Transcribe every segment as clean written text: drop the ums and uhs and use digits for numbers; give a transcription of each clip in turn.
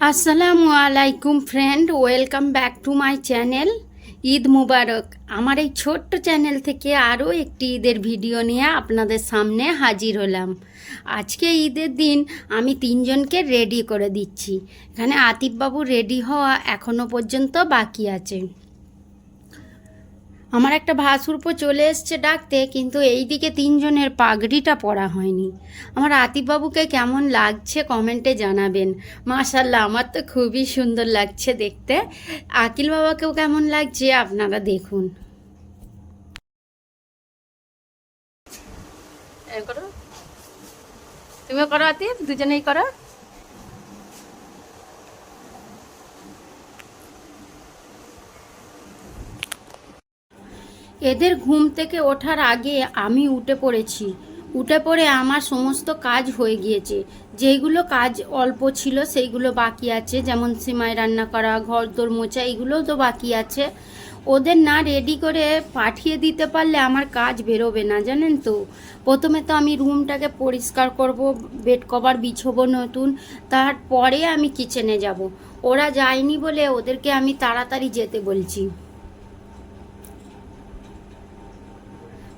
আসসালামু আলাইকুম friend, welcome back to my channel. Eid মুবারক। আমার এই ছোট্ট চ্যানেল থেকে আরও একটি ঈদের ভিডিও নিয়ে আপনাদের সামনে হাজির হলাম। আজকে ঈদের দিন আমি তিনজনকে রেডি করে দিচ্ছি। এখানে আতিফবাবু রেডি হওয়া এখনও পর্যন্ত বাকি আছে। আমার একটা ভাসুরপো চলে এসছে ডাকতে, কিন্তু এই দিকে তিনজনের পাগড়িটা পরা হয়নি। আমার আতিফবাবুকে কেমন লাগছে কমেন্টে জানাবেন। মাশাল্লাহ, আমার তো খুবই সুন্দর লাগছে দেখতে। আকিল বাবাকেও কেমন লাগছে আপনারা দেখুন। করো, তুমিও করো আতিফ, দুজনেই করো। এদের ঘুম থেকে ওঠার আগে আমি উঠে পড়েছি। উঠে পড়ে আমার সমস্ত কাজ হয়ে গিয়েছে। যেইগুলো কাজ অল্প ছিল সেইগুলো বাকি আছে, যেমন সিমাই রান্না করা, ঘর দোর মোছা, এগুলোও তো বাকি আছে। ওদের না রেডি করে পাঠিয়ে দিতে পারলে আমার কাজ বেরোবে না, জানেন তো। প্রথমে তো আমি রুমটাকে পরিষ্কার করব, বেড কভার বিছবো নতুন, তারপরে আমি কিচেনে যাব। ওরা যায়নি বলে ওদেরকে আমি তাড়াতাড়ি যেতে বলছি।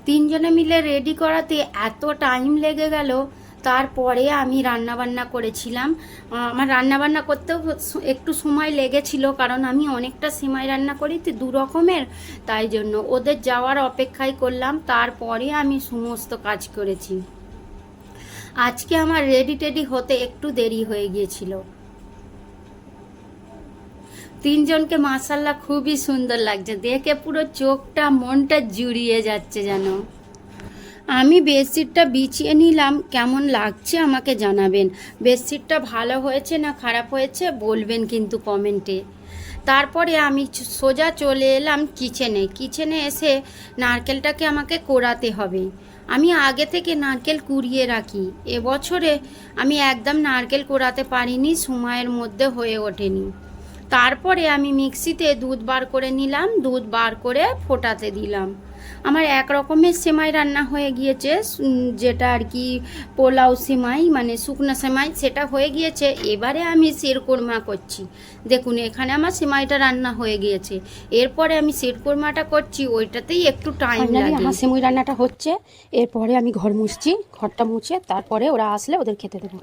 তিনজনে মিলে রেডি করাতে এত টাইম লেগে গেল। তারপরে আমি রান্নাবান্না করেছিলাম। আমার রান্নাবান্না করতেও একটু সময় লেগেছিল, কারণ আমি অনেকটা সেমাই রান্না করি তো দু রকমের, তাই জন্য ওদের যাওয়ার অপেক্ষাই করলাম, তারপরে আমি সমস্ত কাজ করেছি। আজকে আমার রেডি টেডি হতে একটু দেরি হয়ে গিয়েছিল। তিনজনকে মাশাল্লাহ খুবই সুন্দর লাগছে দেখে, পুরো চোখটা মনটা জুড়িয়ে যাচ্ছে যেন। আমি বেডশিটটা বিছিয়ে নিলাম, কেমন লাগছে আমাকে জানাবেন। বেডশিটটা ভালো হয়েছে না খারাপ হয়েছে বলবেন কিন্তু কমেন্টে। তারপরে আমি সোজা চলে এলাম কিচেনে এসে নারকেলটাকে আমাকে কোড়াতে হবে। আমি আগে থেকে নারকেল কুড়িয়ে রাখি, এবছরে আমি একদম নারকেল কোড়াতে পারিনি, সময়ের মধ্যে হয়ে ওঠেনি। তারপরে আমি মিক্সিতে দুধ বার করে নিলাম, দুধ বার করে ফোটাতে দিলাম। আমার এক রকমের সেমাই রান্না হয়ে গিয়েছে, যেটা আর কি পোলাও সেমাই, মানে শুকনো সেমাই, সেটা হয়ে গিয়েছে। এবারে আমি শিরকোরমা করছি। দেখুন এখানে আমার সেমাইটা রান্না হয়ে গিয়েছে, এরপরে আমি শিরকোরমাটা করছি, ওইটাতেই একটু টাইম লাগে। আমার সেমাই রান্নাটা হচ্ছে, এরপরে আমি ঘর মুছছি, ঘরটা মুছে তারপরে ওরা আসলে ওদের খেতে দেবো।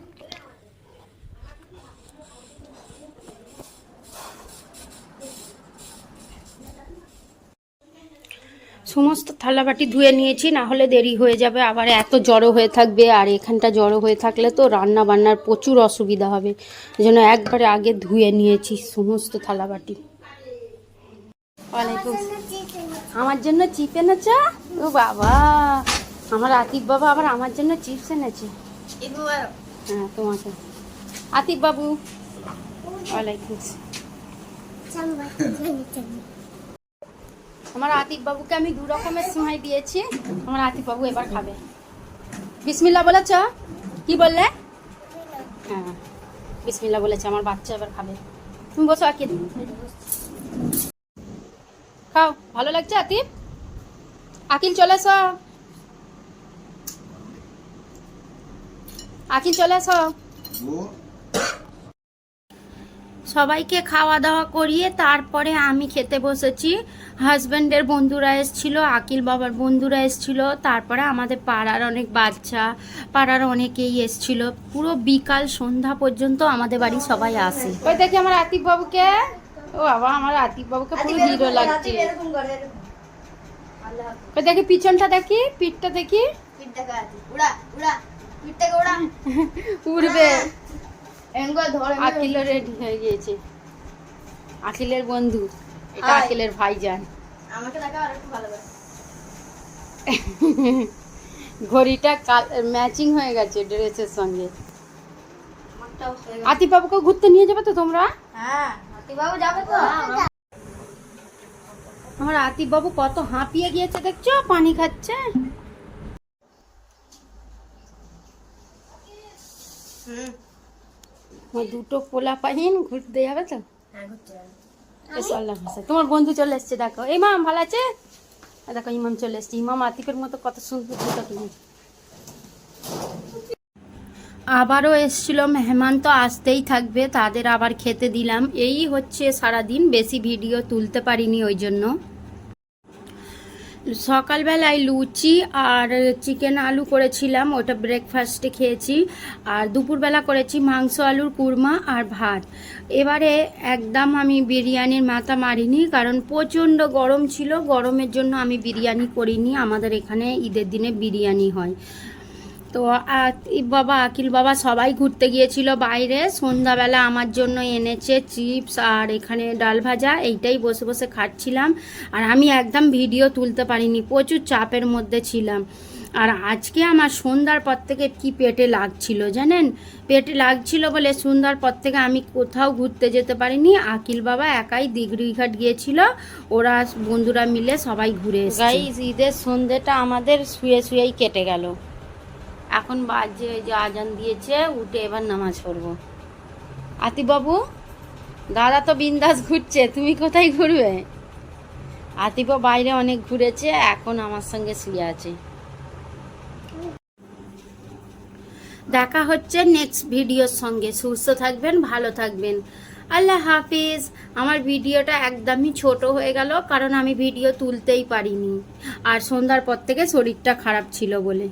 সমস্ত থালাবাটি ধুয়ে নিয়েছি, না হলে দেরি হয়ে যাবে, আবার এত জড়ো হয়ে থাকবে, আর এখানটা জড়ো হয়ে থাকলে তো রান্না বান্নার প্রচুর অসুবিধা হবে। এই জন্য একবারে আগে ধুয়ে নিয়েছি সমস্ত থালাবাটি। ওয়ালাইকুম। আমার জন্য চিপ এনেছে? ও বাবা, আমার আতিফ বাবা আবার আমার জন্য চিপস এনেছে। হ্যাঁ তোমাকে। আতিফ বাবু ওয়ালাইকুম। আমার আতিফ বাবুকে আমি দু রকমের সিমাই দিয়েছি, আমার আতিফ বাবু এবার খাবে। বিসমিল্লাহ বলেছ? কি বললে? হ্যাঁ বিসমিল্লাহ বলেছে, আমার বাচ্চা এবার খাবে। তুমি বসো আকিল, খাও। ভালো লাগছে আতিফ? আকিল চলে এসো, আকিল চলে এসো। সবাইকে খাওয়া দাওয়া করিয়ে তারপরে আমি খেতে বসেছি। হাজব্যান্ডের বন্ধুরা এসেছিল, আকিল বাবার বন্ধুরা এসেছিল, তারপরে আমাদের পাড়ার অনেক বাচ্চা, পাড়ার অনেকেই এসেছিল। পুরো বিকাল সন্ধ্যা পর্যন্ত আমাদের বাড়ি সবাই আসে। ওই দেখি আমার আতিফ বাবুকে, ও বাবা আমার আতিফ বাবুকে পুরো হিরো লাগছে। ওই দেখি পিছনটা দেখি, পিঠটা দেখি, উড়বে। আকিলও রেডি হয়ে গিয়েছে, আকিলের বন্ধু, এটা আকিলের ভাইজান। আমাকে দেখা আর একটু ভালো করে। ঘড়িটা ম্যাচিং হয়ে গেছে ড্রেসের সঙ্গে। আতিফ বাবুকে ঘুরতে নিয়ে যাবে তো তোমরা? হ্যাঁ আতিফ বাবু যাবে তো। আমার আতিফ বাবু কত হাঁপিয়ে গিয়েছে দেখছো, পানি খাচ্ছে। দুটো পোলা পাহিন ঘুরতে যাবে তো। তোমার বন্ধু চলে এসছে, দেখো। ইমাম ভালো আছে? দেখো ইমাম চলে এসছে। ইমাম আতিফের মতো কত সুন্দর জুতো কিনেছে। আবারও এসছিল মেহমান, তো আসতেই থাকবে, তাদের আবার খেতে দিলাম। এই হচ্ছে সারাদিন, বেশি ভিডিও তুলতে পারিনি ওই জন্য। সকালবেলায় লুচি আর চিকেন আলু করেছিলাম, ওটা ব্রেকফাস্টে খেয়েছি। আর দুপুরবেলা করেছি মাংস আলুর কুরমা আর ভাত। এবারে একদম আমি বিরিয়ানির মাথা মারিনি, কারণ প্রচণ্ড গরম ছিল, গরমের জন্য আমি বিরিয়ানি করিনি। আমাদের এখানে ঈদের দিনে বিরিয়ানি হয়। তো বাবা, আকিল বাবা সবাই ঘুরতে গিয়েছিল বাইরে। সন্ধ্যাবেলা আমার জন্য এনেছে চিপস আর এখানে ডাল ভাজা, এইটাই বসে বসে খাচ্ছিলাম। আর আমি একদম ভিডিও তুলতে পারিনি, প্রচুর চাপের মধ্যে ছিলাম। আর আজকে আমার সন্ধ্যার পর থেকে কি পেটে লাগছিল জানেন, পেটে লাগছিল বলে সন্ধ্যার পর থেকে আমি কোথাও ঘুরতে যেতে পারিনি। আকিল বাবা একাই দিঘড়িঘাট গিয়েছিল, ওরা বন্ধুরা মিলে সবাই ঘুরে এসেছে। গাইস, ঈদের সন্ধ্যেটা আমাদের শুয়ে শুয়েই কেটে গেল। এখন বাজে ওই যে আজান দিয়েছে, উঠে এবার নামাজ পড়বো। আতিবাবু, দাদা তো বিন্দাস ঘুরছে, তুমি কোথায় ঘুরবে? আতিবা বাইরে অনেক ঘুরেছে, এখন আমার সঙ্গে শুয়ে আছে। দেখা হচ্ছে নেক্সট ভিডিওর সঙ্গে। সুস্থ থাকবেন, ভালো থাকবেন, আল্লাহ হাফিজ। আমার ভিডিওটা একদমই ছোট হয়ে গেল, কারণ আমি ভিডিও তুলতেই পারিনি, আর সন্ধ্যার পর থেকে শরীরটা খারাপ ছিল বলে।